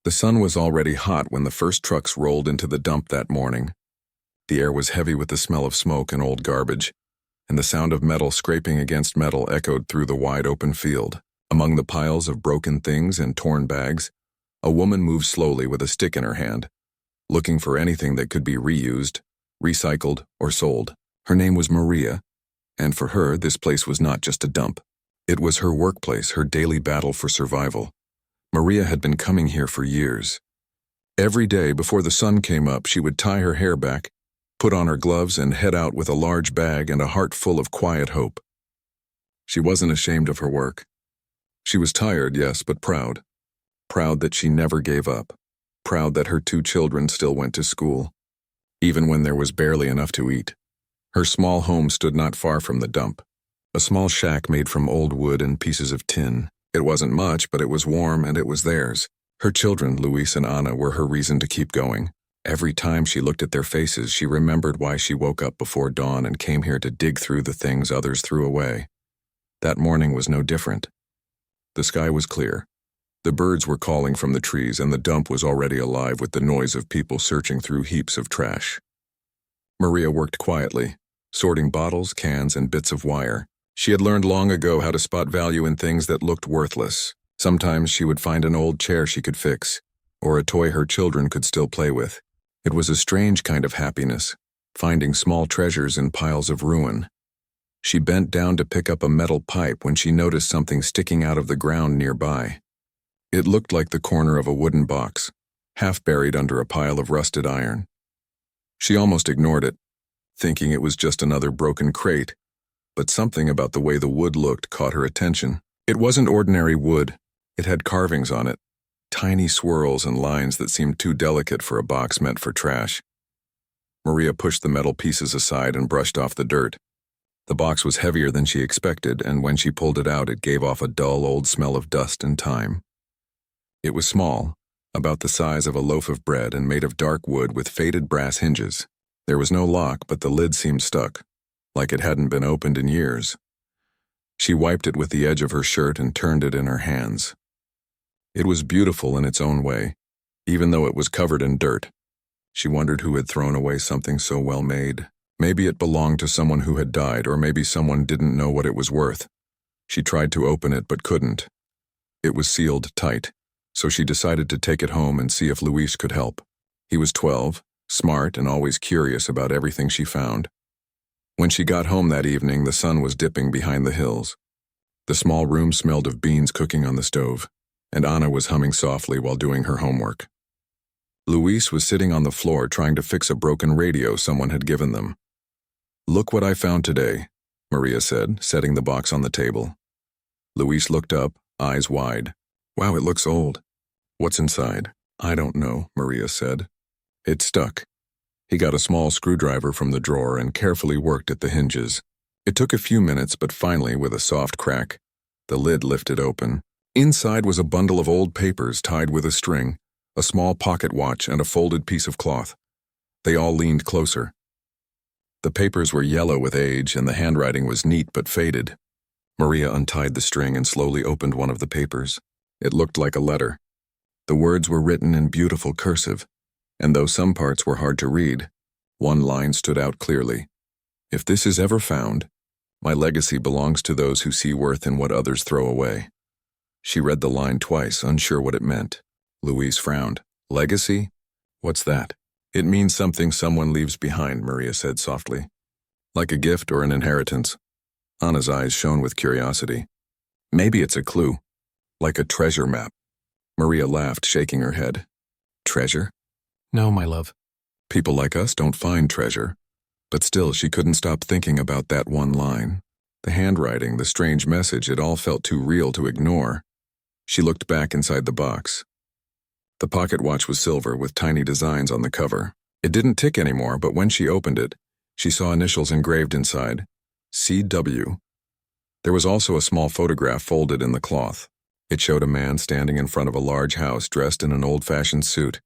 The sun was already hot when the first trucks rolled into the dump that morning. The air was heavy with the smell of smoke and old garbage, and the sound of metal scraping against metal echoed through the wide open field. Among the piles of broken things and torn bags, a woman moved slowly with a stick in her hand, looking for anything that could be reused, recycled, or sold. Her name was Maria, and for her, this place was not just a dump. It was her workplace, her daily battle for survival. Maria had been coming here for years. Every day before the sun came up, she would tie her hair back, put on her gloves, and head out with a large bag and a heart full of quiet hope. She wasn't ashamed of her work. She was tired, yes, but proud. Proud that she never gave up. Proud that her 2 children still went to school, even when there was barely enough to eat. Her small home stood not far from the dump. A small shack made from old wood and pieces of tin. It wasn't much, but it was warm and it was theirs. Her children, Luis and Anna, were her reason to keep going. Every time she looked at their faces, she remembered why she woke up before dawn and came here to dig through the things others threw away. That morning was no different. The sky was clear. The birds were calling from the trees, and the dump was already alive with the noise of people searching through heaps of trash. Maria worked quietly, sorting bottles, cans, and bits of wire. She had learned long ago how to spot value in things that looked worthless. Sometimes she would find an old chair she could fix, or a toy her children could still play with. It was a strange kind of happiness, finding small treasures in piles of ruin. She bent down to pick up a metal pipe when she noticed something sticking out of the ground nearby. It looked like the corner of a wooden box, half buried under a pile of rusted iron. She almost ignored it, thinking it was just another broken crate, but something about the way the wood looked caught her attention. It wasn't ordinary wood. It had carvings on it, tiny swirls and lines that seemed too delicate for a box meant for trash. Maria pushed the metal pieces aside and brushed off the dirt. The box was heavier than she expected, and when she pulled it out, it gave off a dull old smell of dust and time. It was small, about the size of a loaf of bread and made of dark wood with faded brass hinges. There was no lock, but the lid seemed stuck, like it hadn't been opened in years. She wiped it with the edge of her shirt and turned it in her hands. It was beautiful in its own way, even though it was covered in dirt. She wondered who had thrown away something so well made. Maybe it belonged to someone who had died, or maybe someone didn't know what it was worth. She tried to open it but couldn't. It was sealed tight, so she decided to take it home and see if Luis could help. He was 12, smart and always curious about everything she found. When she got home that evening, the sun was dipping behind the hills. The small room smelled of beans cooking on the stove, and Anna was humming softly while doing her homework. Luis was sitting on the floor trying to fix a broken radio someone had given them. "Look what I found today," Maria said, setting the box on the table. Luis looked up, eyes wide. "Wow, it looks old. What's inside?" "I don't know," Maria said. "It's stuck." He got a small screwdriver from the drawer and carefully worked at the hinges. It took a few minutes, but finally, with a soft crack, the lid lifted open. Inside was a bundle of old papers tied with a string, a small pocket watch, and a folded piece of cloth. They all leaned closer. The papers were yellow with age, and the handwriting was neat but faded. Maria untied the string and slowly opened one of the papers. It looked like a letter. The words were written in beautiful cursive, and though some parts were hard to read, one line stood out clearly. "If this is ever found, my legacy belongs to those who see worth in what others throw away." She read the line twice, unsure what it meant. Luis frowned. "Legacy? What's that?" "It means something someone leaves behind," Maria said softly. "Like a gift or an inheritance." Anna's eyes shone with curiosity. "Maybe it's a clue, like a treasure map." Maria laughed, shaking her head. "Treasure? No, my love. People like us don't find treasure." But still, she couldn't stop thinking about that one line. The handwriting, the strange message, it all felt too real to ignore. She looked back inside the box. The pocket watch was silver with tiny designs on the cover. It didn't tick anymore, but when she opened it, she saw initials engraved inside. CW. There was also a small photograph folded in the cloth. It showed a man standing in front of a large house dressed in an old-fashioned suit.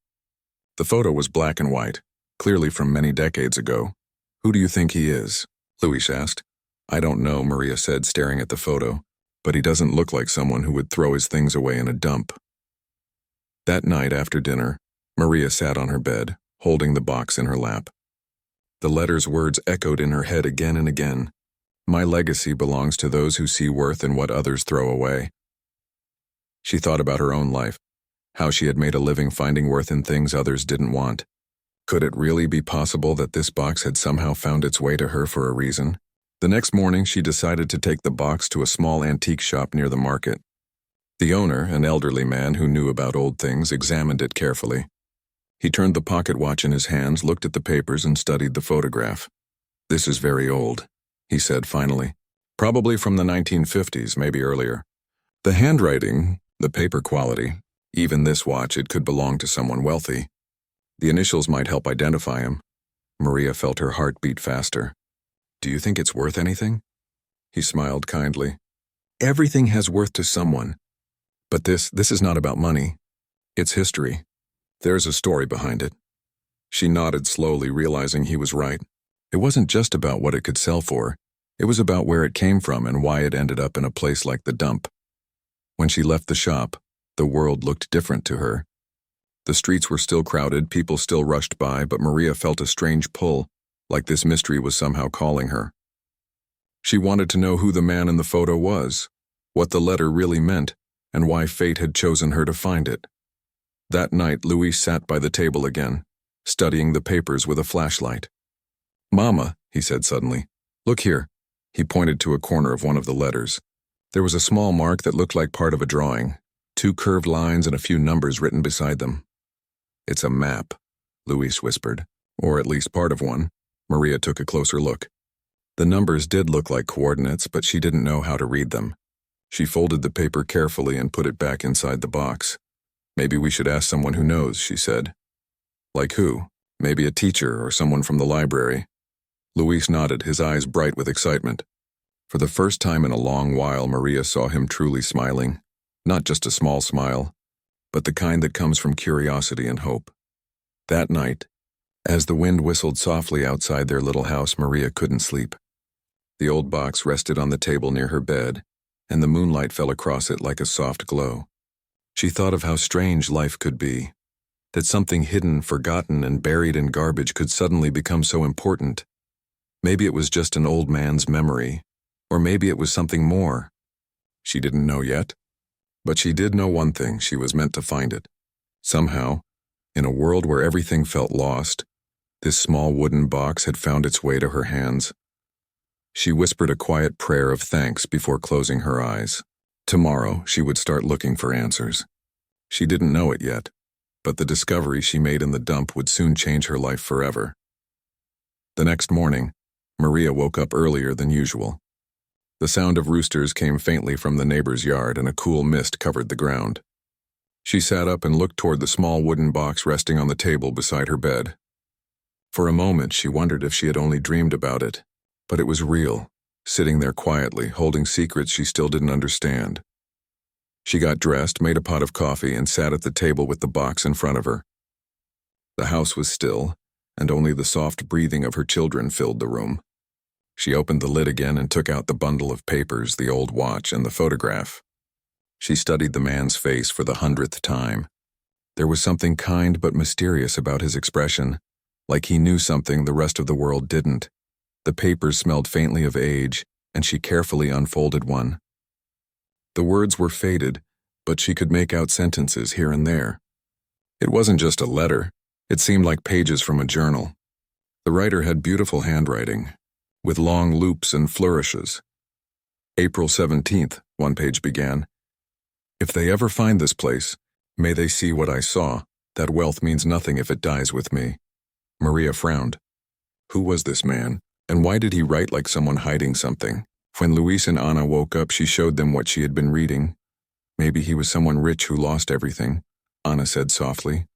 The photo was black and white, clearly from many decades ago. "Who do you think he is?" Luis asked. "I don't know," Maria said, staring at the photo, "but he doesn't look like someone who would throw his things away in a dump." That night after dinner, Maria sat on her bed, holding the box in her lap. The letter's words echoed in her head again and again. My legacy belongs to those who see worth in what others throw away. She thought about her own life, how she had made a living finding worth in things others didn't want. Could it really be possible that this box had somehow found its way to her for a reason? The next morning, she decided to take the box to a small antique shop near the market. The owner, an elderly man who knew about old things, examined it carefully. He turned the pocket watch in his hands, looked at the papers, and studied the photograph. "This is very old," he said finally. "Probably from the 1950s, maybe earlier. The handwriting, the paper quality, even this watch, it could belong to someone wealthy. The initials might help identify him." Maria felt her heart beat faster. "Do you think it's worth anything?" He smiled kindly. "Everything has worth to someone. But this is not about money. It's history. There's a story behind it." She nodded slowly, realizing he was right. It wasn't just about what it could sell for. It was about where it came from and why it ended up in a place like the dump. When she left the shop, the world looked different to her. The streets were still crowded, people still rushed by, but Maria felt a strange pull, like this mystery was somehow calling her. She wanted to know who the man in the photo was, what the letter really meant, and why fate had chosen her to find it. That night, Luis sat by the table again, studying the papers with a flashlight. "Mama," he said suddenly, "look here." He pointed to a corner of one of the letters. There was a small mark that looked like part of a drawing, 2 curved lines and a few numbers written beside them. "It's a map," Luis whispered, "or at least part of one." Maria took a closer look. The numbers did look like coordinates, but she didn't know how to read them. She folded the paper carefully and put it back inside the box. "Maybe we should ask someone who knows," she said. "Like who? Maybe a teacher or someone from the library." Luis nodded, his eyes bright with excitement. For the first time in a long while, Maria saw him truly smiling. Not just a small smile, but the kind that comes from curiosity and hope. That night, as the wind whistled softly outside their little house, Maria couldn't sleep. The old box rested on the table near her bed, and the moonlight fell across it like a soft glow. She thought of how strange life could be, that something hidden, forgotten, and buried in garbage could suddenly become so important. Maybe it was just an old man's memory, or maybe it was something more. She didn't know yet, but she did know one thing: she was meant to find it. Somehow, in a world where everything felt lost, this small wooden box had found its way to her hands. She whispered a quiet prayer of thanks before closing her eyes. Tomorrow, she would start looking for answers. She didn't know it yet, but the discovery she made in the dump would soon change her life forever. The next morning, Maria woke up earlier than usual. The sound of roosters came faintly from the neighbor's yard, and a cool mist covered the ground. She sat up and looked toward the small wooden box resting on the table beside her bed. For a moment, she wondered if she had only dreamed about it, but it was real, sitting there quietly, holding secrets she still didn't understand. She got dressed, made a pot of coffee, and sat at the table with the box in front of her. The house was still, and only the soft breathing of her children filled the room. She opened the lid again and took out the bundle of papers, the old watch, and the photograph. She studied the man's face for the 100th time. There was something kind but mysterious about his expression, like he knew something the rest of the world didn't. The papers smelled faintly of age, and she carefully unfolded one. The words were faded, but she could make out sentences here and there. It wasn't just a letter. It seemed like pages from a journal. The writer had beautiful handwriting, with long loops and flourishes. "April 17th, one page began. "If they ever find this place, may they see what I saw. That wealth means nothing if it dies with me." Maria frowned. Who was this man, and why did he write like someone hiding something? When Luis and Ana woke up, she showed them what she had been reading. Maybe he was someone rich who lost everything, Ana said softly.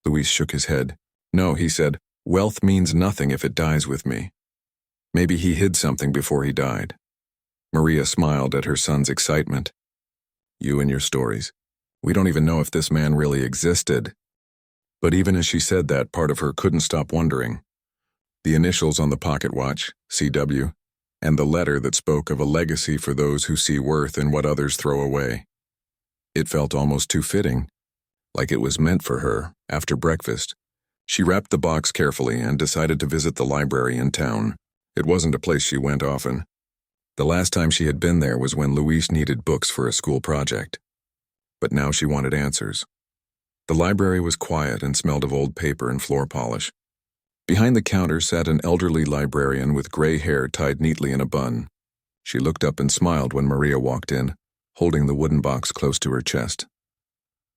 Luis shook his head. "No," he said, "wealth means nothing if it dies with me." Maybe he hid something before he died. Maria smiled at her son's excitement. "You and your stories. We don't even know if this man really existed." But even as she said that, part of her couldn't stop wondering. The initials on the pocket watch, CW, and the letter that spoke of a legacy for those who see worth in what others throw away. It felt almost too fitting. like it was meant for her. After breakfast, she wrapped the box carefully and decided to visit the library in town. It wasn't a place she went often. The last time she had been there was when Luis needed books for a school project. But now she wanted answers. The library was quiet and smelled of old paper and floor polish. Behind the counter sat an elderly librarian with gray hair tied neatly in a bun. She looked up and smiled when Maria walked in, holding the wooden box close to her chest.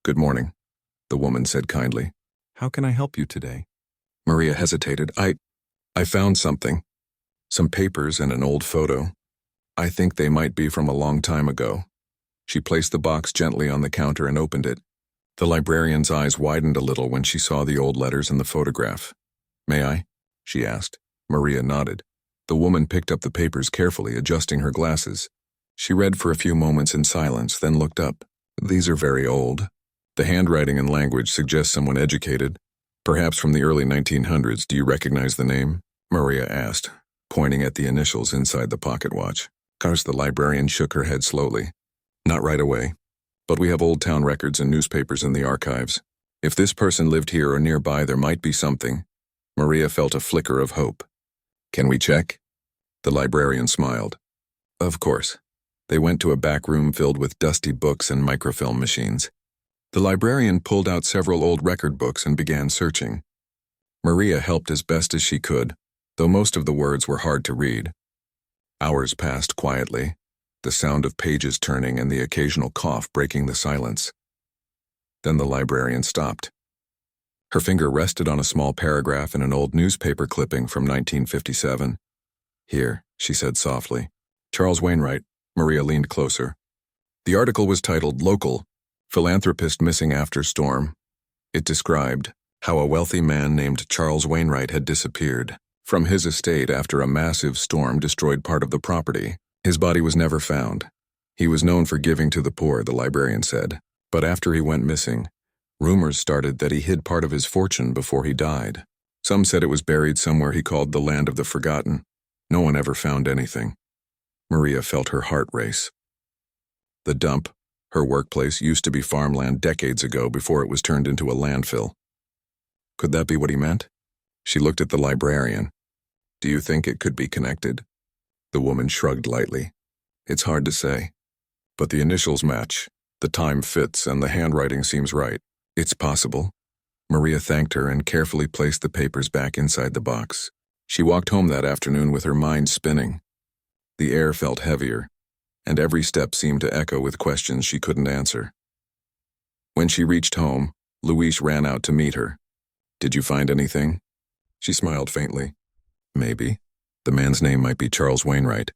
"Good morning," the woman said kindly. "How can I help you today?" Maria hesitated. I found something. Some papers and an old photo. I think they might be from a long time ago." She placed the box gently on the counter and opened it. The librarian's eyes widened a little when she saw the old letters in the photograph. "May I?" she asked. Maria nodded. The woman picked up the papers carefully, adjusting her glasses. She read for a few moments in silence, then looked up. "These are very old. The handwriting and language suggest someone educated, perhaps from the early 1900s. Do you recognize the name?" Maria asked, pointing at the initials inside the pocket watch. The librarian shook her head slowly. "Not right away. But we have old town records and newspapers in the archives. If this person lived here or nearby, there might be something." Maria felt a flicker of hope. "Can we check?" The librarian smiled. "Of course." They went to a back room filled with dusty books and microfilm machines. The librarian pulled out several old record books and began searching. Maria helped as best as she could, though most of the words were hard to read. Hours passed quietly, the sound of pages turning and the occasional cough breaking the silence. Then the librarian stopped. Her finger rested on a small paragraph in an old newspaper clipping from 1957. "Here," she said softly. "Charles Wainwright." Maria leaned closer. The article was titled "Local: Philanthropist Missing After Storm." It described how a wealthy man named Charles Wainwright had disappeared from his estate after a massive storm destroyed part of the property. His body was never found. He was known for giving to the poor, the librarian said, but after he went missing, rumors started that he hid part of his fortune before he died. Some said it was buried somewhere he called the Land of the Forgotten. No one ever found anything. Maria felt her heart race. The dump, her workplace, used to be farmland decades ago before it was turned into a landfill. Could that be what he meant? She looked at the librarian. "Do you think it could be connected?" The woman shrugged lightly. "It's hard to say. But the initials match, the time fits, and the handwriting seems right. It's possible." Maria thanked her and carefully placed the papers back inside the box. She walked home that afternoon with her mind spinning. The air felt heavier, and every step seemed to echo with questions she couldn't answer. When she reached home, Luis ran out to meet her. "Did you find anything?" She smiled faintly. "Maybe. The man's name might be Charles Wainwright.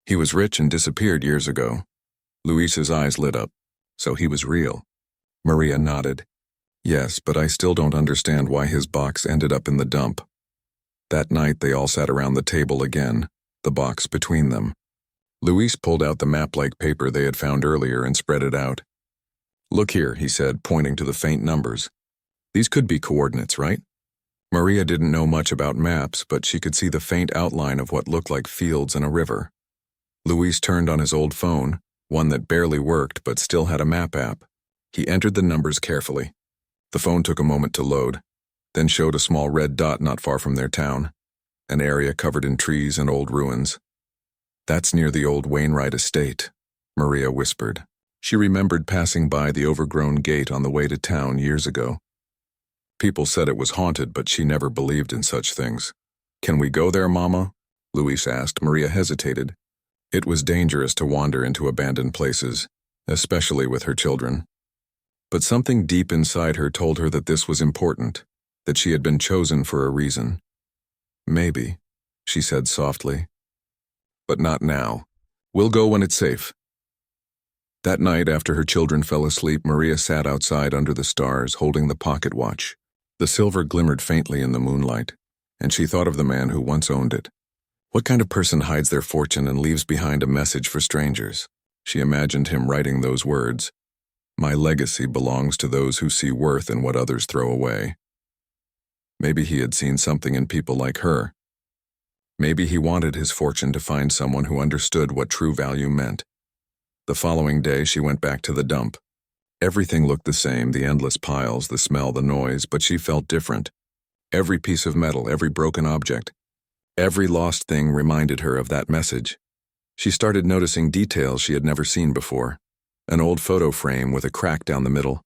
He was rich and disappeared years ago." Luis's eyes lit up. "So he was real?" Maria nodded. "Yes, but I still don't understand why his box ended up in the dump." That night they all sat around the table again, the box between them. Luis pulled out the map-like paper they had found earlier and spread it out. "Look here," he said, pointing to the faint numbers. "These could be coordinates, right?" Maria didn't know much about maps, but she could see the faint outline of what looked like fields and a river. Luis turned on his old phone, one that barely worked but still had a map app. He entered the numbers carefully. The phone took a moment to load, then showed a small red dot not far from their town, an area covered in trees and old ruins. "That's near the old Wainwright estate," Maria whispered. She remembered passing by the overgrown gate on the way to town years ago. People said it was haunted, but she never believed in such things. "Can we go there, Mama?" Luis asked. Maria hesitated. It was dangerous to wander into abandoned places, especially with her children. But something deep inside her told her that this was important, that she had been chosen for a reason. "Maybe," she said softly. "But not now. We'll go when it's safe." That night, after her children fell asleep, Maria sat outside under the stars, holding the pocket watch. The silver glimmered faintly in the moonlight, and she thought of the man who once owned it. What kind of person hides their fortune and leaves behind a message for strangers? She imagined him writing those words. "My legacy belongs to those who see worth in what others throw away." Maybe he had seen something in people like her. Maybe he wanted his fortune to find someone who understood what true value meant. The following day, she went back to the dump. Everything looked the same, the endless piles, the smell, the noise, but she felt different. Every piece of metal, every broken object, every lost thing reminded her of that message. She started noticing details she had never seen before. An old photo frame with a crack down the middle,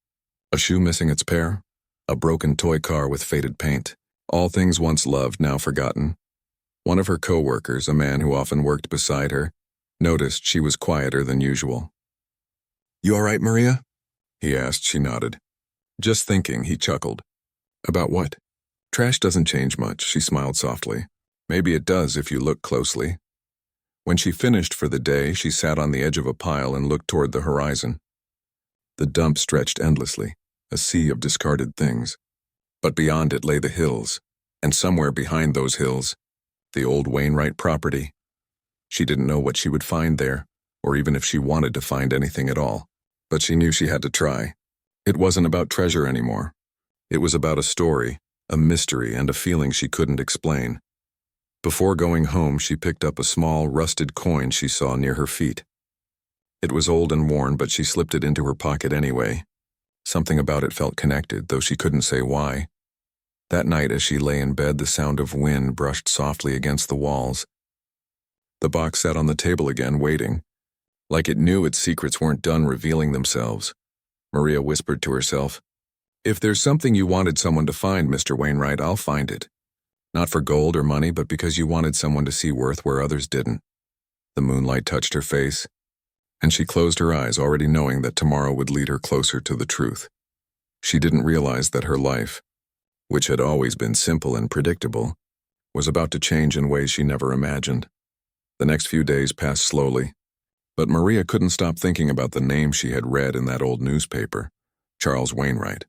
a shoe missing its pair, a broken toy car with faded paint, all things once loved, now forgotten. One of her co-workers, a man who often worked beside her, noticed she was quieter than usual. "You all right, Maria?" he asked. She nodded. "Just thinking," he chuckled. "About what?" "Trash doesn't change much," she smiled softly. "Maybe it does if you look closely." When she finished for the day, she sat on the edge of a pile and looked toward the horizon. The dump stretched endlessly, a sea of discarded things. But beyond it lay the hills, and somewhere behind those hills, the old Wainwright property. She didn't know what she would find there, or even if she wanted to find anything at all. But she knew she had to try. It wasn't about treasure anymore. It was about a story, a mystery, and a feeling she couldn't explain. Before going home, she picked up a small, rusted coin she saw near her feet. It was old and worn, but she slipped it into her pocket anyway. Something about it felt connected, though she couldn't say why. That night, as she lay in bed, the sound of wind brushed softly against the walls. The box sat on the table again, waiting. Like it knew its secrets weren't done revealing themselves. Maria whispered to herself, "If there's something you wanted someone to find, Mr. Wainwright, I'll find it. Not for gold or money, but because you wanted someone to see worth where others didn't." The moonlight touched her face, and she closed her eyes, already knowing that tomorrow would lead her closer to the truth. She didn't realize that her life, which had always been simple and predictable, was about to change in ways she never imagined. The next few days passed slowly, but Maria couldn't stop thinking about the name she had read in that old newspaper, Charles Wainwright.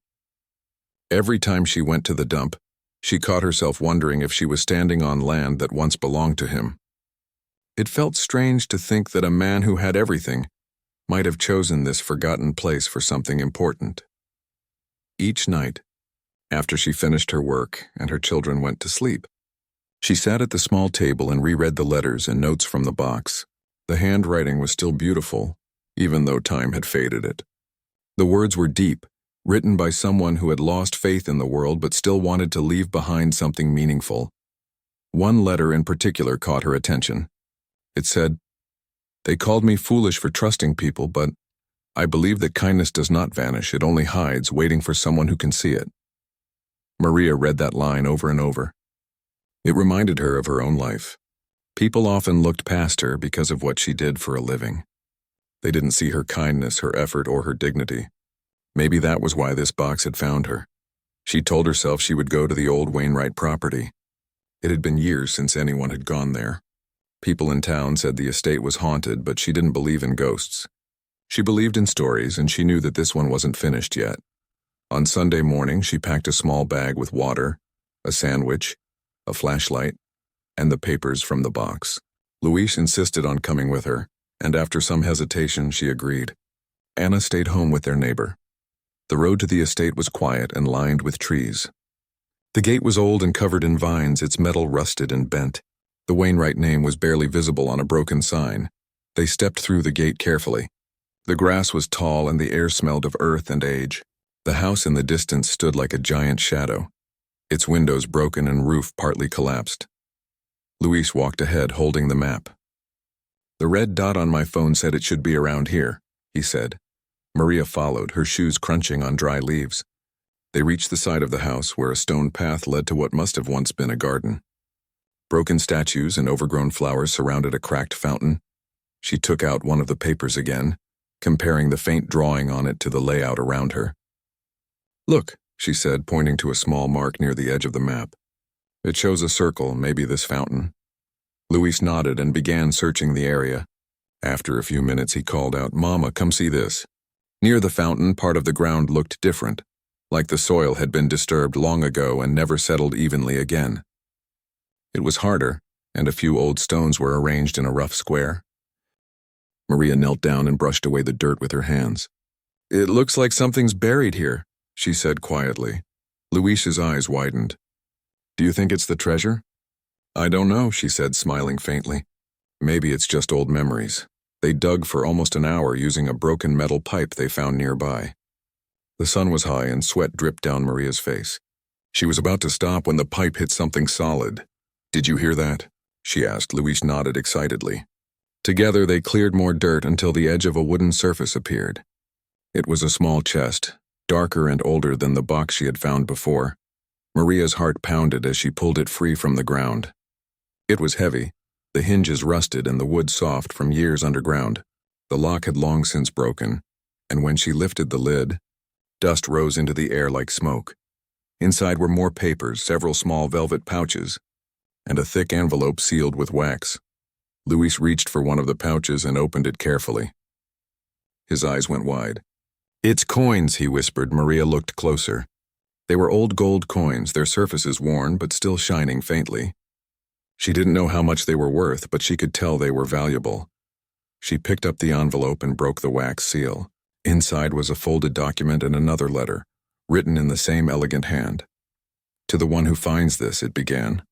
Every time she went to the dump, she caught herself wondering if she was standing on land that once belonged to him. It felt strange to think that a man who had everything might have chosen this forgotten place for something important. Each night, after she finished her work and her children went to sleep, she sat at the small table and reread the letters and notes from the box. The handwriting was still beautiful, even though time had faded it. The words were deep, written by someone who had lost faith in the world but still wanted to leave behind something meaningful. One letter in particular caught her attention. It said, "They called me foolish for trusting people, but I believe that kindness does not vanish, it only hides, waiting for someone who can see it." Maria read that line over and over. It reminded her of her own life. People often looked past her because of what she did for a living. They didn't see her kindness, her effort, or her dignity. Maybe that was why this box had found her. She told herself she would go to the old Wainwright property. It had been years since anyone had gone there. People in town said the estate was haunted, but she didn't believe in ghosts. She believed in stories, and she knew that this one wasn't finished yet. On Sunday morning, she packed a small bag with water, a sandwich, a flashlight, and the papers from the box. Luis insisted on coming with her, and after some hesitation, she agreed. Anna stayed home with their neighbor. The road to the estate was quiet and lined with trees. The gate was old and covered in vines, its metal rusted and bent. The Wainwright name was barely visible on a broken sign. They stepped through the gate carefully. The grass was tall and the air smelled of earth and age. The house in the distance stood like a giant shadow, its windows broken and roof partly collapsed. Luis walked ahead, holding the map. "The red dot on my phone said it should be around here," he said. Maria followed, her shoes crunching on dry leaves. They reached the side of the house where a stone path led to what must have once been a garden. Broken statues and overgrown flowers surrounded a cracked fountain. She took out one of the papers again, comparing the faint drawing on it to the layout around her. "Look," she said, pointing to a small mark near the edge of the map. "It shows a circle, maybe this fountain." Luis nodded and began searching the area. After a few minutes, he called out, "Mama, come see this." Near the fountain, part of the ground looked different, like the soil had been disturbed long ago and never settled evenly again. It was harder, and a few old stones were arranged in a rough square. Maria knelt down and brushed away the dirt with her hands. "It looks like something's buried here," she said quietly. Luis's eyes widened. "Do you think it's the treasure?" "I don't know," she said, smiling faintly. "Maybe it's just old memories." They dug for almost an hour using a broken metal pipe they found nearby. The sun was high and sweat dripped down Maria's face. She was about to stop when the pipe hit something solid. "Did you hear that?" she asked. Luis nodded excitedly. Together they cleared more dirt until the edge of a wooden surface appeared. It was a small chest, darker and older than the box she had found before. Maria's heart pounded as she pulled it free from the ground. It was heavy, the hinges rusted and the wood soft from years underground. The lock had long since broken, and when she lifted the lid, dust rose into the air like smoke. Inside were more papers, several small velvet pouches, and a thick envelope sealed with wax. Luis reached for one of the pouches and opened it carefully. His eyes went wide. "It's coins," he whispered. Maria looked closer. They were old gold coins, their surfaces worn but still shining faintly. She didn't know how much they were worth, but she could tell they were valuable. She picked up the envelope and broke the wax seal. Inside was a folded document and another letter, written in the same elegant hand. "To the one who finds this," it began.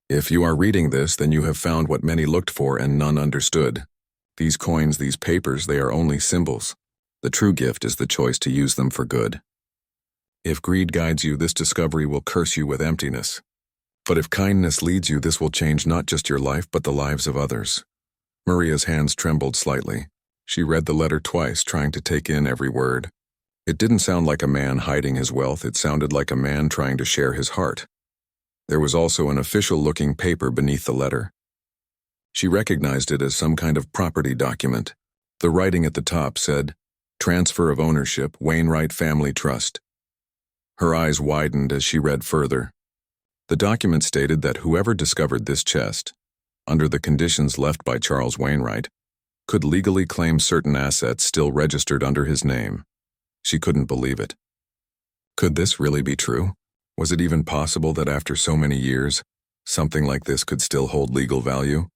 "If you are reading this, then you have found what many looked for and none understood. These coins, these papers, they are only symbols. The true gift is the choice to use them for good. If greed guides you, this discovery will curse you with emptiness. But if kindness leads you, this will change not just your life, but the lives of others." Maria's hands trembled slightly. She read the letter twice, trying to take in every word. It didn't sound like a man hiding his wealth, it sounded like a man trying to share his heart. There was also an official-looking paper beneath the letter. She recognized it as some kind of property document. The writing at the top said, "Transfer of ownership, Wainwright Family Trust." Her eyes widened as she read further. The document stated that whoever discovered this chest, under the conditions left by Charles Wainwright, could legally claim certain assets still registered under his name. She couldn't believe it. Could this really be true? Was it even possible that after so many years, something like this could still hold legal value?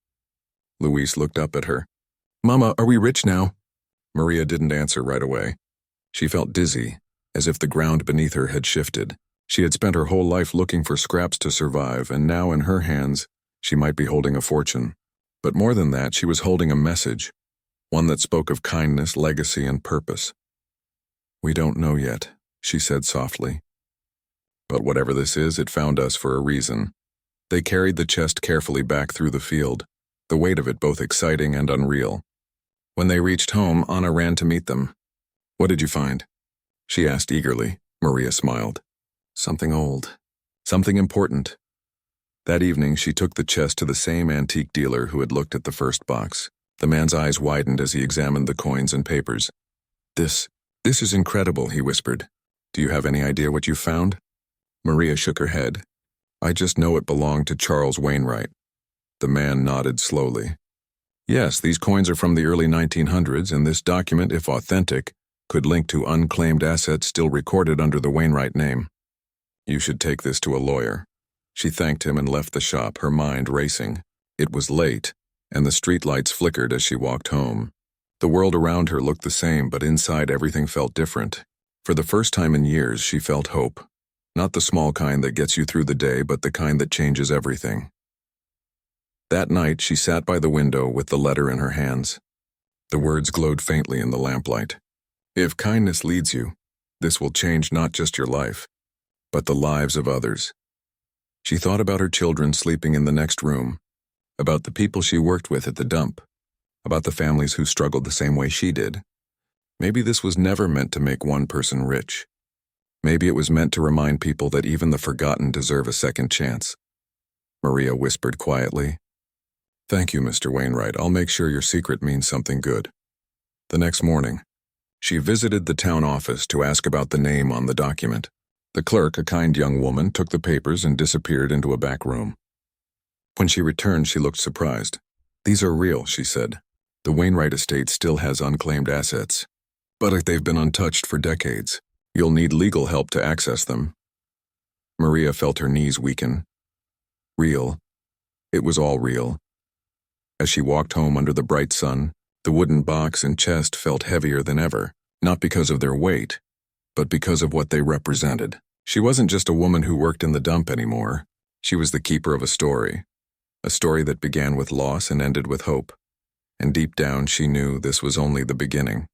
Luis looked up at her. "Mama, are we rich now?" Maria didn't answer right away. She felt dizzy, as if the ground beneath her had shifted. She had spent her whole life looking for scraps to survive, and now in her hands, she might be holding a fortune. But more than that, she was holding a message, one that spoke of kindness, legacy, and purpose. "We don't know yet," she said softly. "But whatever this is, it found us for a reason." They carried the chest carefully back through the field, the weight of it both exciting and unreal. When they reached home, Anna ran to meet them. "What did you find?" she asked eagerly. Maria smiled. "Something old. Something important." That evening, she took the chest to the same antique dealer who had looked at the first box. The man's eyes widened as he examined the coins and papers. This is incredible," he whispered. "Do you have any idea what you found?" Maria shook her head. "I just know it belonged to Charles Wainwright." The man nodded slowly. "Yes, these coins are from the early 1900s, and this document, if authentic, could link to unclaimed assets still recorded under the Wainwright name. You should take this to a lawyer." She thanked him and left the shop, her mind racing. It was late, and the streetlights flickered as she walked home. The world around her looked the same, but inside everything felt different. For the first time in years, she felt hope. Not the small kind that gets you through the day, but the kind that changes everything. That night, she sat by the window with the letter in her hands. The words glowed faintly in the lamplight. "If kindness leads you, this will change not just your life, but the lives of others." She thought about her children sleeping in the next room, about the people she worked with at the dump, about the families who struggled the same way she did. Maybe this was never meant to make one person rich. Maybe it was meant to remind people that even the forgotten deserve a second chance. Maria whispered quietly, "Thank you, Mr. Wainwright. I'll make sure your secret means something good." The next morning, she visited the town office to ask about the name on the document. The clerk, a kind young woman, took the papers and disappeared into a back room. When she returned, she looked surprised. "These are real," she said. "The Wainwright estate still has unclaimed assets, but they've been untouched for decades. You'll need legal help to access them." Maria felt her knees weaken. Real. It was all real. As she walked home under the bright sun, the wooden box and chest felt heavier than ever, not because of their weight, but because of what they represented. She wasn't just a woman who worked in the dump anymore. She was the keeper of a story that began with loss and ended with hope. And deep down, she knew this was only the beginning.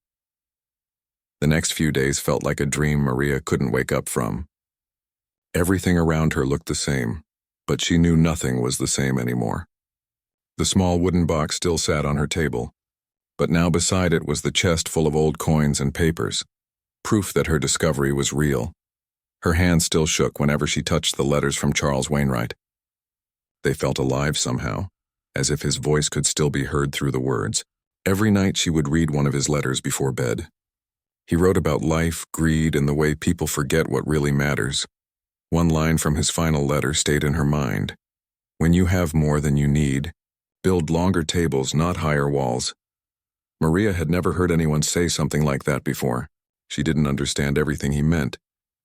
The next few days felt like a dream Maria couldn't wake up from. Everything around her looked the same, but she knew nothing was the same anymore. The small wooden box still sat on her table, but now beside it was the chest full of old coins and papers, proof that her discovery was real. Her hand still shook whenever she touched the letters from Charles Wainwright. They felt alive somehow, as if his voice could still be heard through the words. Every night she would read one of his letters before bed. He wrote about life, greed, and the way people forget what really matters. One line from his final letter stayed in her mind. When you have more than you need, build longer tables, not higher walls. Maria had never heard anyone say something like that before. She didn't understand everything he meant,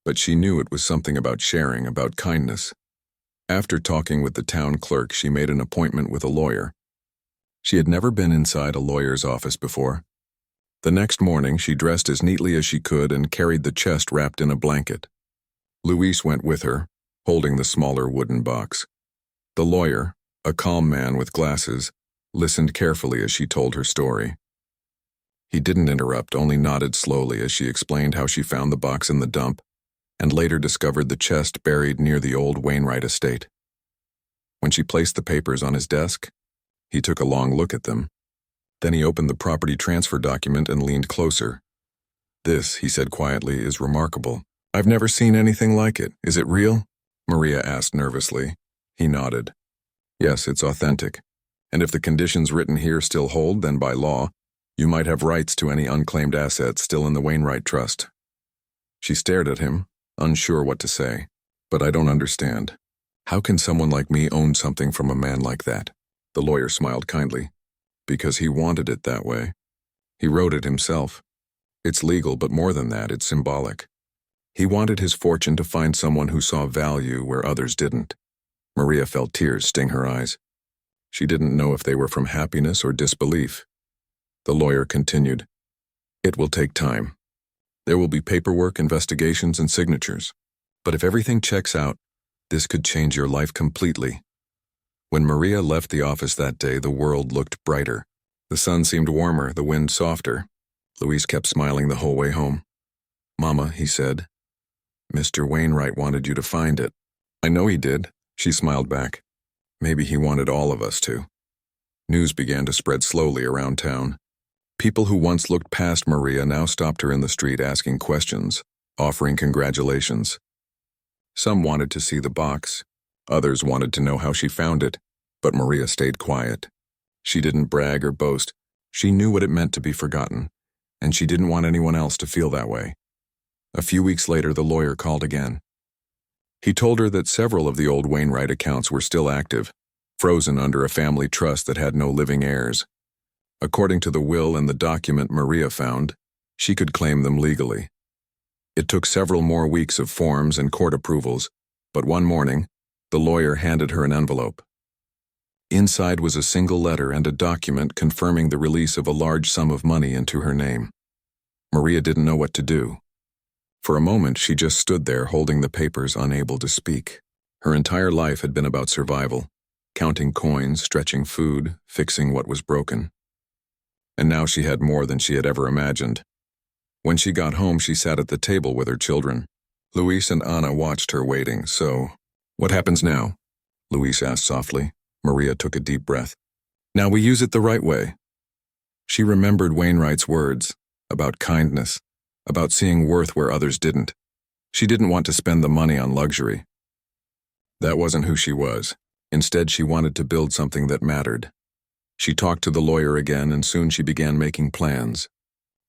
but she knew it was something about sharing, about kindness. After talking with the town clerk, she made an appointment with a lawyer. She had never been inside a lawyer's office before. The next morning, she dressed as neatly as she could and carried the chest wrapped in a blanket. Luis went with her, holding the smaller wooden box. The lawyer, a calm man with glasses, listened carefully as she told her story. He didn't interrupt, only nodded slowly as she explained how she found the box in the dump and later discovered the chest buried near the old Wainwright estate. When she placed the papers on his desk, he took a long look at them. Then he opened the property transfer document and leaned closer. "This," he said quietly, "is remarkable. I've never seen anything like it. Is it real?" Maria asked nervously. He nodded. "Yes, it's authentic. And if the conditions written here still hold, then by law, you might have rights to any unclaimed assets still in the Wainwright Trust." She stared at him, unsure what to say. "But I don't understand. How can someone like me own something from a man like that?" The lawyer smiled kindly. "Because he wanted it that way. He wrote it himself. It's legal, but more than that, it's symbolic. He wanted his fortune to find someone who saw value where others didn't." Maria felt tears sting her eyes. She didn't know if they were from happiness or disbelief. The lawyer continued, "It will take time. There will be paperwork, investigations, and signatures. But if everything checks out, this could change your life completely." When Maria left the office that day, the world looked brighter. The sun seemed warmer, the wind softer. Luis kept smiling the whole way home. "Mama," he said, "Mr. Wainwright wanted you to find it." "I know he did," she smiled back. "Maybe he wanted all of us to." News began to spread slowly around town. People who once looked past Maria now stopped her in the street asking questions, offering congratulations. Some wanted to see the box. Others wanted to know how she found it, but Maria stayed quiet. She didn't brag or boast. She knew what it meant to be forgotten, and she didn't want anyone else to feel that way. A few weeks later, the lawyer called again. He told her that several of the old Wainwright accounts were still active, frozen under a family trust that had no living heirs. According to the will and the document Maria found, she could claim them legally. It took several more weeks of forms and court approvals, but one morning, the lawyer handed her an envelope. Inside was a single letter and a document confirming the release of a large sum of money into her name. Maria didn't know what to do. For a moment, she just stood there holding the papers, unable to speak. Her entire life had been about survival, counting coins, stretching food, fixing what was broken. And now she had more than she had ever imagined. When she got home, she sat at the table with her children. Luis and Anna watched her waiting. "So, what happens now?" Luis asked softly. Maria took a deep breath. "Now we use it the right way." She remembered Wainwright's words about kindness, about seeing worth where others didn't. She didn't want to spend the money on luxury. That wasn't who she was. Instead, she wanted to build something that mattered. She talked to the lawyer again, and soon she began making plans.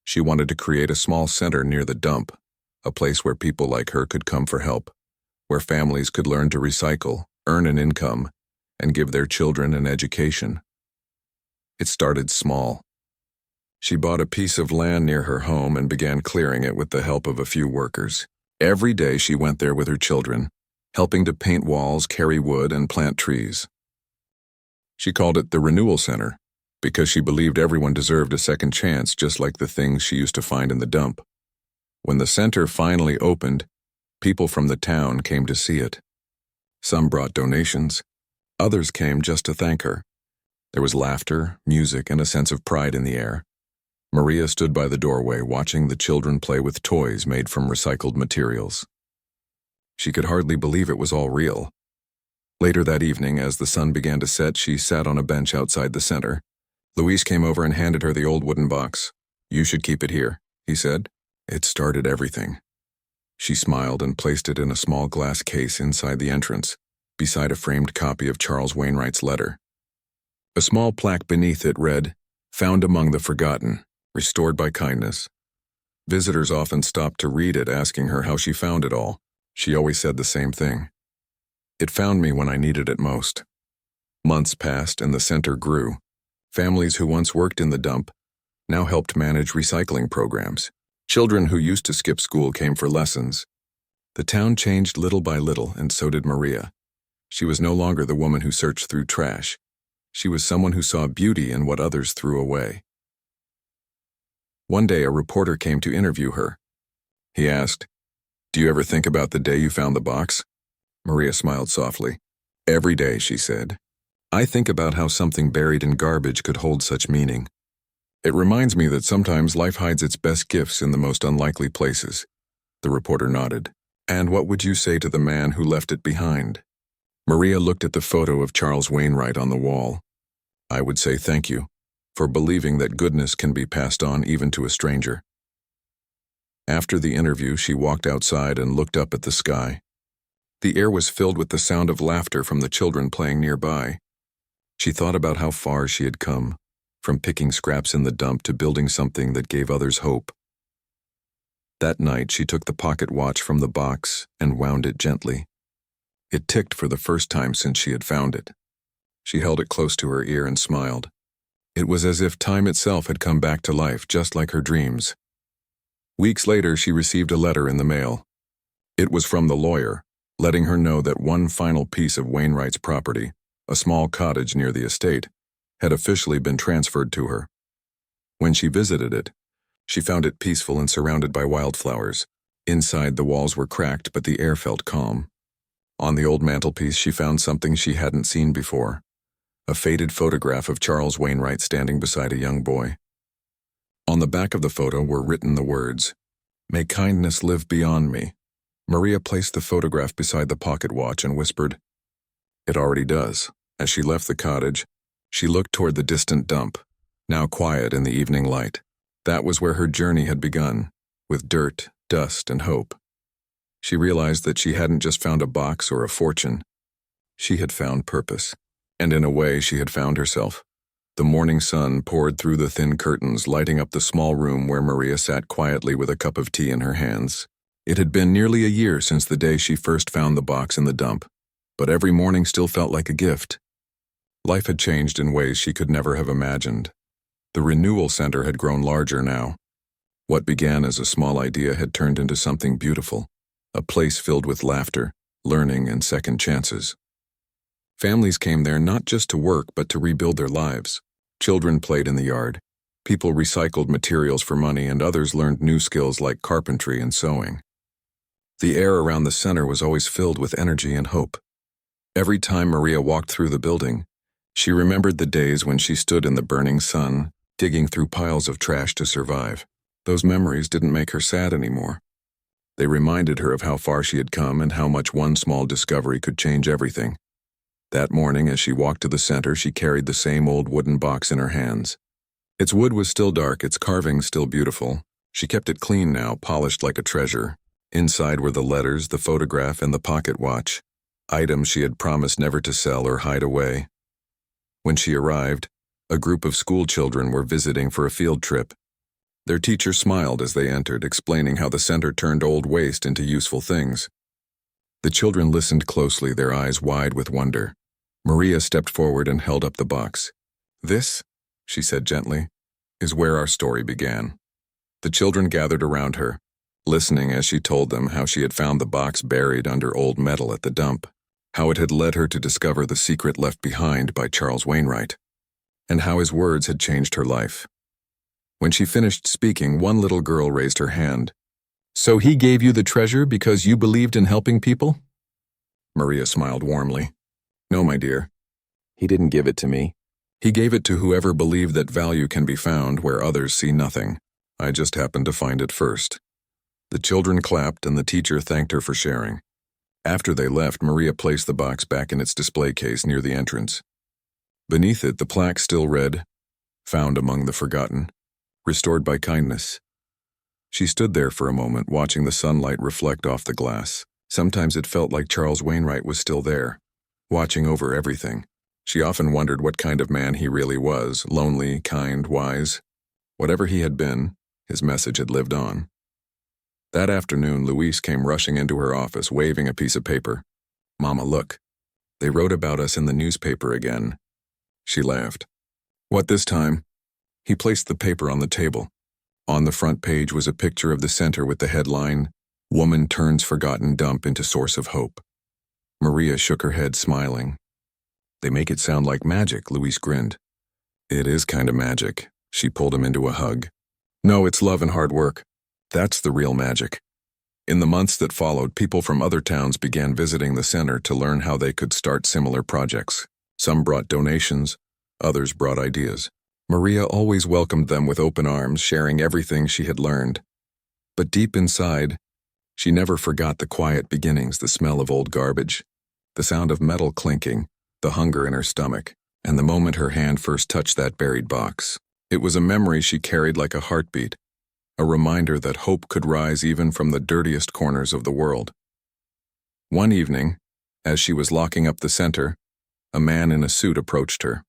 She wanted to create a small center near the dump, a place where people like her could come for help, where families could learn to recycle, earn an income, and give their children an education. It started small. She bought a piece of land near her home and began clearing it with the help of a few workers. Every day she went there with her children, helping to paint walls, carry wood, and plant trees. She called it the Renewal Center because she believed everyone deserved a second chance, just like the things she used to find in the dump. When the center finally opened, people from the town came to see it. Some brought donations. Others came just to thank her. There was laughter, music, and a sense of pride in the air. Maria stood by the doorway watching the children play with toys made from recycled materials. She could hardly believe it was all real. Later that evening, as the sun began to set, she sat on a bench outside the center. Luis came over and handed her the old wooden box. "You should keep it here," he said. "It started everything." She smiled and placed it in a small glass case inside the entrance, beside a framed copy of Charles Wainwright's letter. A small plaque beneath it read, "Found among the forgotten, restored by kindness." Visitors often stopped to read it, asking her how she found it all. She always said the same thing. "It found me when I needed it most." Months passed and the center grew. Families who once worked in the dump now helped manage recycling programs. Children who used to skip school came for lessons. The town changed little by little, and so did Maria. She was no longer the woman who searched through trash. She was someone who saw beauty in what others threw away. One day, a reporter came to interview her. He asked, "Do you ever think about the day you found the box?" Maria smiled softly. "Every day," she said. "I think about how something buried in garbage could hold such meaning. It reminds me that sometimes life hides its best gifts in the most unlikely places." The reporter nodded. "And what would you say to the man who left it behind?" Maria looked at the photo of Charles Wainwright on the wall. "I would say thank you for believing that goodness can be passed on even to a stranger." After the interview, she walked outside and looked up at the sky. The air was filled with the sound of laughter from the children playing nearby. She thought about how far she had come, from picking scraps in the dump to building something that gave others hope. That night, she took the pocket watch from the box and wound it gently. It ticked for the first time since she had found it. She held it close to her ear and smiled. It was as if time itself had come back to life, just like her dreams. Weeks later, she received a letter in the mail. It was from the lawyer, letting her know that one final piece of Wainwright's property, a small cottage near the estate, had officially been transferred to her. When she visited it, she found it peaceful and surrounded by wildflowers. Inside, the walls were cracked, but the air felt calm. On the old mantelpiece, she found something she hadn't seen before: a faded photograph of Charles Wainwright standing beside a young boy. On the back of the photo were written the words, "May kindness live beyond me." Maria placed the photograph beside the pocket watch and whispered, "It already does." As she left the cottage, she looked toward the distant dump, now quiet in the evening light. That was where her journey had begun, with dirt, dust, and hope. She realized that she hadn't just found a box or a fortune. She had found purpose. And in a way, she had found herself. The morning sun poured through the thin curtains, lighting up the small room where Maria sat quietly with a cup of tea in her hands. It had been nearly a year since the day she first found the box in the dump, but every morning still felt like a gift. Life had changed in ways she could never have imagined. The renewal center had grown larger now. What began as a small idea had turned into something beautiful, a place filled with laughter, learning, and second chances. Families came there not just to work, but to rebuild their lives. Children played in the yard. People recycled materials for money, and others learned new skills like carpentry and sewing. The air around the center was always filled with energy and hope. Every time Maria walked through the building, she remembered the days when she stood in the burning sun, digging through piles of trash to survive. Those memories didn't make her sad anymore. They reminded her of how far she had come and how much one small discovery could change everything. That morning, as she walked to the center, she carried the same old wooden box in her hands. Its wood was still dark, its carvings still beautiful. She kept it clean now, polished like a treasure. Inside were the letters, the photograph, and the pocket watch, items she had promised never to sell or hide away. When she arrived, a group of school children were visiting for a field trip. Their teacher smiled as they entered, explaining how the center turned old waste into useful things. The children listened closely, their eyes wide with wonder. Maria stepped forward and held up the box. "This," she said gently, "is where our story began." The children gathered around her, listening as she told them how she had found the box buried under old metal at the dump, how it had led her to discover the secret left behind by Charles Wainwright, and how his words had changed her life. When she finished speaking, one little girl raised her hand. "So he gave you the treasure because you believed in helping people?" Maria smiled warmly. "No, my dear. He didn't give it to me. He gave it to whoever believed that value can be found where others see nothing. I just happened to find it first. The children clapped and the teacher thanked her for sharing. After they left, Maria placed the box back in its display case near the entrance. Beneath it, the plaque still read, "Found among the forgotten, restored by kindness." She stood there for a moment, watching the sunlight reflect off the glass. Sometimes it felt like Charles Wainwright was still there, watching over everything. She often wondered what kind of man he really was, lonely, kind, wise. Whatever he had been, his message had lived on. That afternoon, Louise came rushing into her office, waving a piece of paper. "Mama, look. They wrote about us in the newspaper again." She laughed. "What this time?" He placed the paper on the table. On the front page was a picture of the center with the headline, "Woman Turns Forgotten Dump into Source of Hope." Maria shook her head, smiling. "They make it sound like magic," Louise grinned. "It is kind of magic." She pulled him into a hug. "No, it's love and hard work. That's the real magic." In the months that followed, people from other towns began visiting the center to learn how they could start similar projects. Some brought donations, others brought ideas. Maria always welcomed them with open arms, sharing everything she had learned. But deep inside, she never forgot the quiet beginnings, the smell of old garbage, the sound of metal clinking, the hunger in her stomach, and the moment her hand first touched that buried box. It was a memory she carried like a heartbeat, a reminder that hope could rise even from the dirtiest corners of the world. One evening, as she was locking up the center, a man in a suit approached her.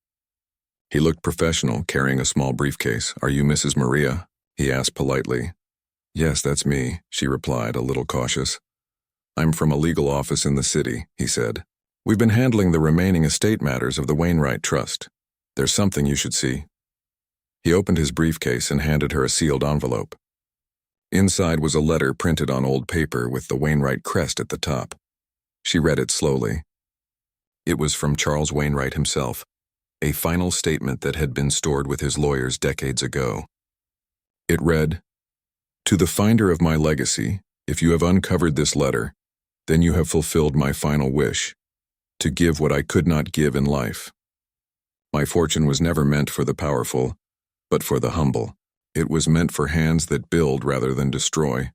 He looked professional, carrying a small briefcase. "Are you Mrs. Maria?" he asked politely. "Yes, that's me," she replied, a little cautious. "I'm from a legal office in the city," he said. "We've been handling the remaining estate matters of the Wainwright Trust. There's something you should see." He opened his briefcase and handed her a sealed envelope. Inside was a letter printed on old paper with the Wainwright crest at the top. She read it slowly. It was from Charles Wainwright himself, a final statement that had been stored with his lawyers decades ago. It read, "To the finder of my legacy, if you have uncovered this letter, then you have fulfilled my final wish, to give what I could not give in life. My fortune was never meant for the powerful, but for the humble. It was meant for hands that build rather than destroy.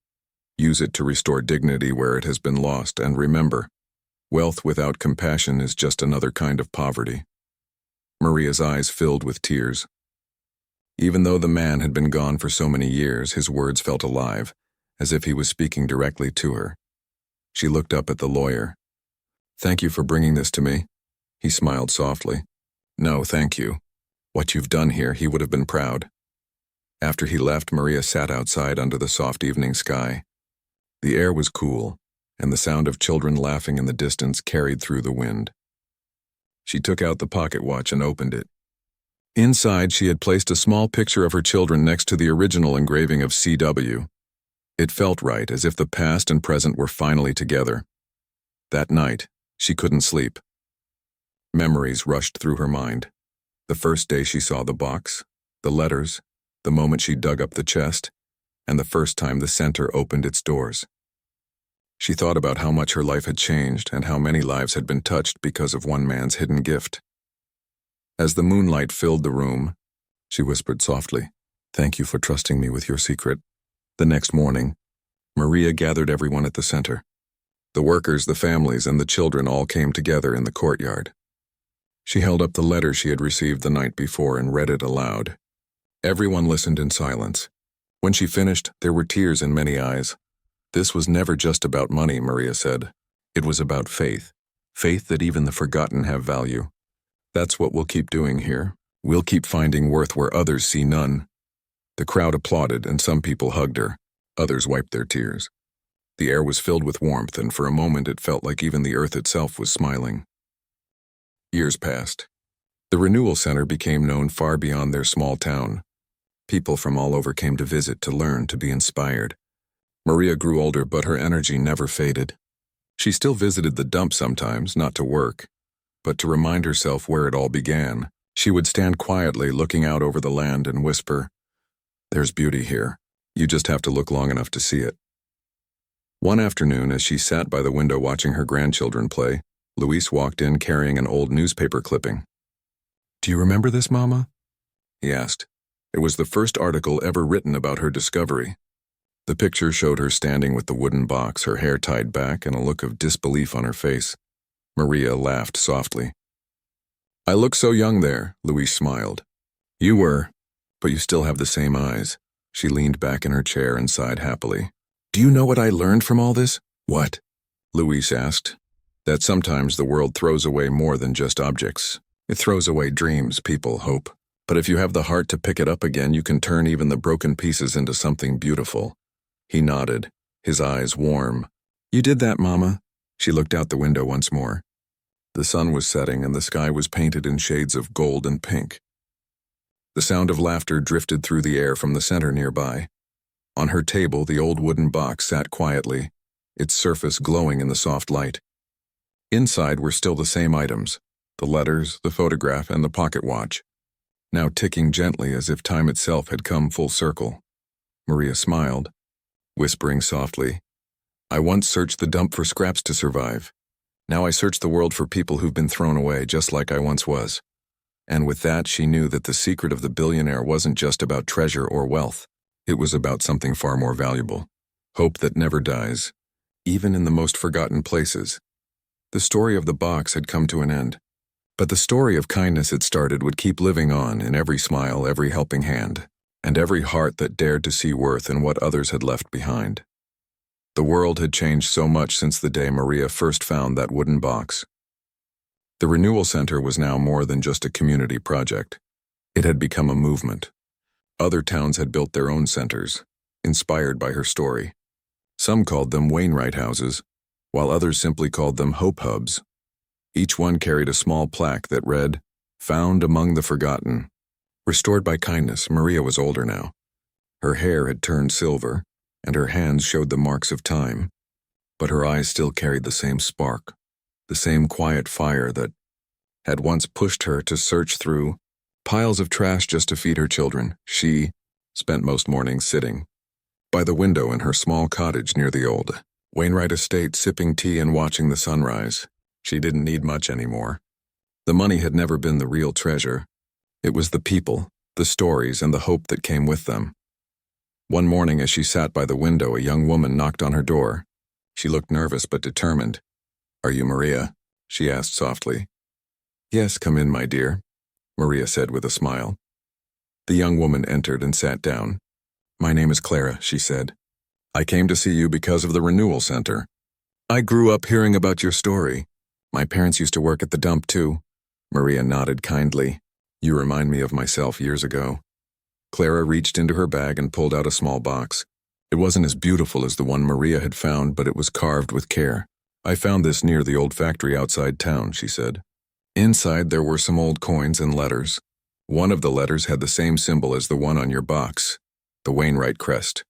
Use it to restore dignity where it has been lost, and remember, wealth without compassion is just another kind of poverty." Maria's eyes filled with tears. Even though the man had been gone for so many years, his words felt alive, as if he was speaking directly to her. She looked up at the lawyer. "Thank you for bringing this to me." He smiled softly. "No, thank you. What you've done here," he would have been proud. After he left, Maria sat outside under the soft evening sky. The air was cool, and the sound of children laughing in the distance carried through the wind. She took out the pocket watch and opened it. Inside, she had placed a small picture of her children next to the original engraving of CW. It felt right, as if the past and present were finally together. That night, she couldn't sleep. Memories rushed through her mind. The first day she saw the box, the letters, the moment she dug up the chest, and the first time the center opened its doors. She thought about how much her life had changed and how many lives had been touched because of one man's hidden gift. As the moonlight filled the room, she whispered softly, "Thank you for trusting me with your secret." The next morning, Maria gathered everyone at the center. The workers, the families, and the children all came together in the courtyard. She held up the letter she had received the night before and read it aloud. Everyone listened in silence. When she finished, there were tears in many eyes. "This was never just about money," Maria said. "It was about faith. Faith that even the forgotten have value. That's what we'll keep doing here. We'll keep finding worth where others see none." The crowd applauded, and some people hugged her. Others wiped their tears. The air was filled with warmth, and for a moment it felt like even the earth itself was smiling. Years passed. The renewal center became known far beyond their small town. People from all over came to visit, to learn, to be inspired. Maria grew older, but her energy never faded. She still visited the dump sometimes, not to work, but to remind herself where it all began. She would stand quietly, looking out over the land, and whisper, "There's beauty here. You just have to look long enough to see it." One afternoon, as she sat by the window watching her grandchildren play, Louise walked in carrying an old newspaper clipping. "Do you remember this, Mama?" he asked. It was the first article ever written about her discovery. The picture showed her standing with the wooden box, her hair tied back and a look of disbelief on her face. Maria laughed softly. "I look so young there," Louise smiled. "You were, but you still have the same eyes." She leaned back in her chair and sighed happily. "Do you know what I learned from all this?" "What?" Louise asked. "That sometimes the world throws away more than just objects. It throws away dreams, people, hope. But if you have the heart to pick it up again, you can turn even the broken pieces into something beautiful." He nodded, his eyes warm. "You did that, Mama." She looked out the window once more. The sun was setting and the sky was painted in shades of gold and pink. The sound of laughter drifted through the air from the center nearby. On her table, the old wooden box sat quietly, its surface glowing in the soft light. Inside were still the same items, the letters, the photograph, and the pocket watch, now ticking gently as if time itself had come full circle. Maria smiled, whispering softly, "I once searched the dump for scraps to survive. Now I search the world for people who've been thrown away, just like I once was." And with that, she knew that the secret of the billionaire wasn't just about treasure or wealth. It was about something far more valuable. Hope that never dies, even in the most forgotten places. The story of the box had come to an end. But the story of kindness it started would keep living on in every smile, every helping hand, and every heart that dared to see worth in what others had left behind. The world had changed so much since the day Maria first found that wooden box. The Renewal Center was now more than just a community project. It had become a movement. Other towns had built their own centers, inspired by her story. Some called them Wainwright houses, while others simply called them Hope Hubs. Each one carried a small plaque that read, "Found among the forgotten." Restored by kindness, Maria was older now. Her hair had turned silver, and her hands showed the marks of time, but her eyes still carried the same spark, the same quiet fire that had once pushed her to search through piles of trash just to feed her children. She spent most mornings sitting by the window in her small cottage near the old Wainwright estate, sipping tea and watching the sunrise. She didn't need much anymore. The money had never been the real treasure. It was the people, the stories, and the hope that came with them. One morning as she sat by the window, a young woman knocked on her door. She looked nervous but determined. "Are you Maria?" she asked softly. "Yes, come in, my dear," Maria said with a smile. The young woman entered and sat down. "My name is Clara," she said. "I came to see you because of the Renewal Center. I grew up hearing about your story. My parents used to work at the dump too." Maria nodded kindly. "You remind me of myself years ago." Clara reached into her bag and pulled out a small box. It wasn't as beautiful as the one Maria had found, but it was carved with care. "I found this near the old factory outside town," she said. Inside there were some old coins and letters. One of the letters had the same symbol as the one on your box, the Wainwright crest.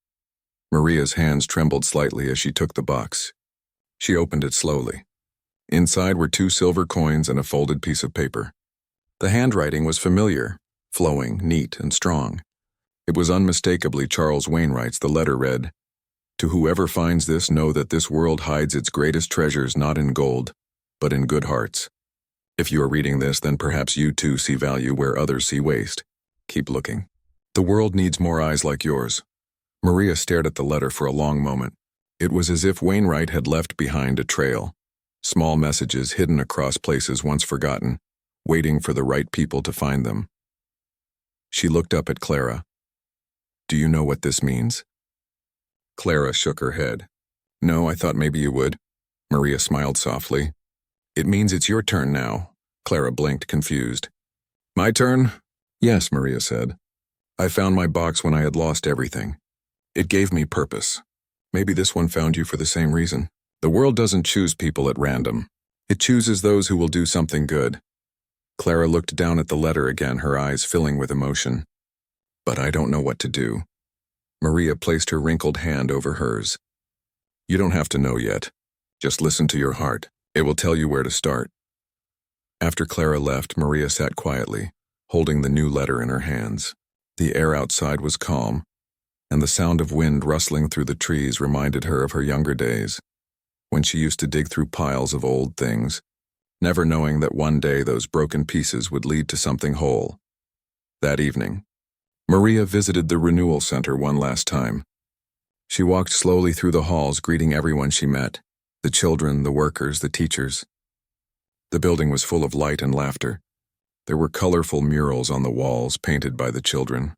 Maria's hands trembled slightly as she took the box. She opened it slowly. Inside were 2 silver coins and a folded piece of paper. The handwriting was familiar, flowing, neat, and strong. It was unmistakably Charles Wainwright's. The letter read, "To whoever finds this, know that this world hides its greatest treasures not in gold, but in good hearts. If you are reading this, then perhaps you too see value where others see waste. Keep looking. The world needs more eyes like yours." Maria stared at the letter for a long moment. It was as if Wainwright had left behind a trail, small messages hidden across places once forgotten, waiting for the right people to find them. She looked up at Clara. "Do you know what this means?" Clara shook her head. "No, I thought maybe you would." Maria smiled softly. "It means it's your turn now." Clara blinked, confused. "My turn?" "Yes," Maria said. "I found my box when I had lost everything. It gave me purpose. Maybe this one found you for the same reason. The world doesn't choose people at random. It chooses those who will do something good." Clara looked down at the letter again, her eyes filling with emotion. "But I don't know what to do." Maria placed her wrinkled hand over hers. "You don't have to know yet. Just listen to your heart. It will tell you where to start." After Clara left, Maria sat quietly, holding the new letter in her hands. The air outside was calm, and the sound of wind rustling through the trees reminded her of her younger days, when she used to dig through piles of old things, never knowing that one day those broken pieces would lead to something whole. That evening, Maria visited the renewal center one last time. She walked slowly through the halls, greeting everyone she met, the children, the workers, the teachers. The building was full of light and laughter. There were colorful murals on the walls painted by the children.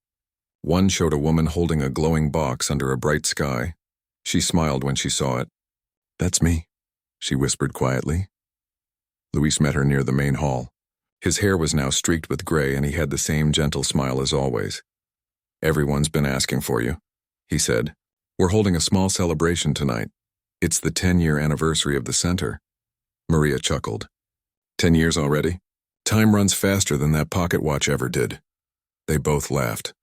One showed a woman holding a glowing box under a bright sky. She smiled when she saw it. "That's me," she whispered quietly. Luis met her near the main hall. His hair was now streaked with gray, and he had the same gentle smile as always. "Everyone's been asking for you," he said. "We're holding a small celebration tonight. It's the 10-year anniversary of the center." Maria chuckled. 10 years already? Time runs faster than that pocket watch ever did." They both laughed.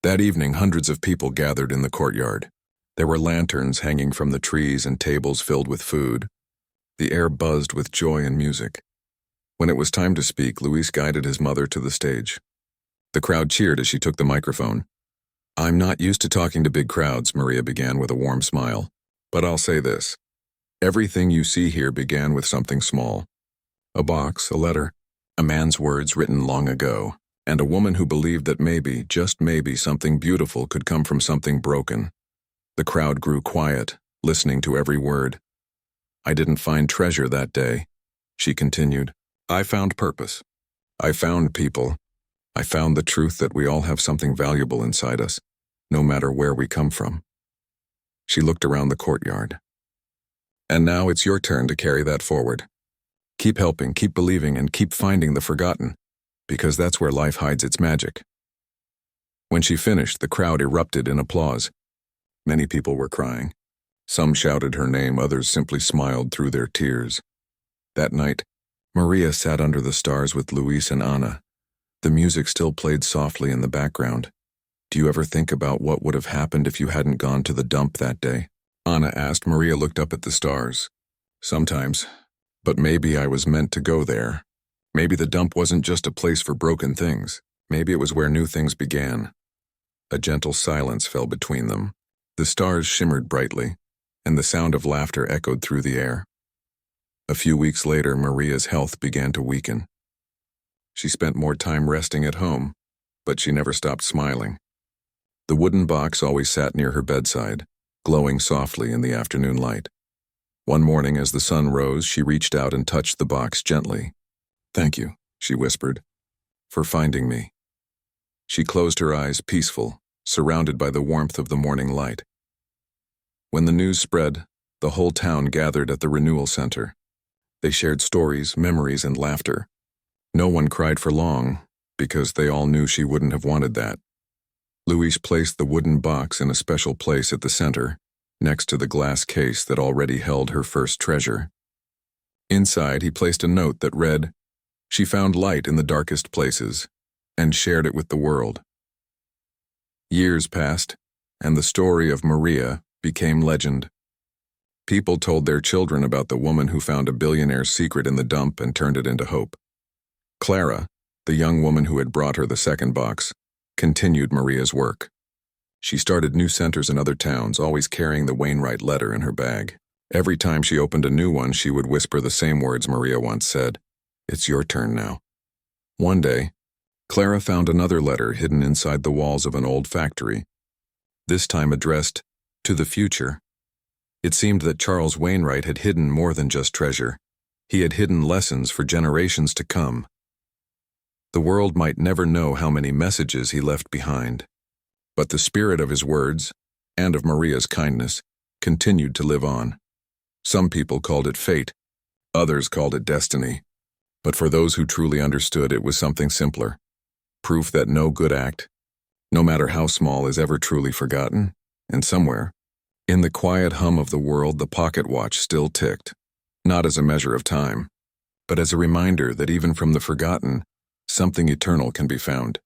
That evening, hundreds of people gathered in the courtyard. There were lanterns hanging from the trees and tables filled with food. The air buzzed with joy and music. When it was time to speak, Luis guided his mother to the stage. The crowd cheered as she took the microphone. "I'm not used to talking to big crowds," Maria began with a warm smile. "But I'll say this. Everything you see here began with something small. A box, a letter, a man's words written long ago, and a woman who believed that maybe, just maybe, something beautiful could come from something broken." The crowd grew quiet, listening to every word. "I didn't find treasure that day," she continued. "I found purpose. I found people. I found the truth that we all have something valuable inside us, no matter where we come from." She looked around the courtyard. "And now it's your turn to carry that forward. Keep helping, keep believing, and keep finding the forgotten, because that's where life hides its magic." When she finished, the crowd erupted in applause. Many people were crying. Some shouted her name, others simply smiled through their tears. That night, Maria sat under the stars with Luis and Ana. The music still played softly in the background. "Do you ever think about what would have happened if you hadn't gone to the dump that day?" Ana asked. Maria looked up at the stars. "Sometimes. But maybe I was meant to go there. Maybe the dump wasn't just a place for broken things. Maybe it was where new things began." A gentle silence fell between them. The stars shimmered brightly, and the sound of laughter echoed through the air. A few weeks later, Maria's health began to weaken. She spent more time resting at home, but she never stopped smiling. The wooden box always sat near her bedside, glowing softly in the afternoon light. One morning, as the sun rose, she reached out and touched the box gently. "Thank you," she whispered, "for finding me." She closed her eyes, peaceful, surrounded by the warmth of the morning light. When the news spread, the whole town gathered at the renewal center. They shared stories, memories, and laughter. No one cried for long, because they all knew she wouldn't have wanted that. Luis placed the wooden box in a special place at the center, next to the glass case that already held her first treasure. Inside, he placed a note that read, "She found light in the darkest places, and shared it with the world." Years passed, and the story of Maria became legend. People told their children about the woman who found a billionaire's secret in the dump and turned it into hope. Clara, the young woman who had brought her the second box, continued Maria's work. She started new centers in other towns, always carrying the Wainwright letter in her bag. Every time she opened a new one, she would whisper the same words Maria once said, "It's your turn now." One day, Clara found another letter hidden inside the walls of an old factory, this time addressed to the future. It seemed that Charles Wainwright had hidden more than just treasure. He had hidden lessons for generations to come. The world might never know how many messages he left behind, but the spirit of his words, and of Maria's kindness, continued to live on. Some people called it fate, others called it destiny, but for those who truly understood, it was something simpler. Proof that no good act, no matter how small, is ever truly forgotten, and somewhere, in the quiet hum of the world, the pocket watch still ticked, not as a measure of time, but as a reminder that even from the forgotten, something eternal can be found.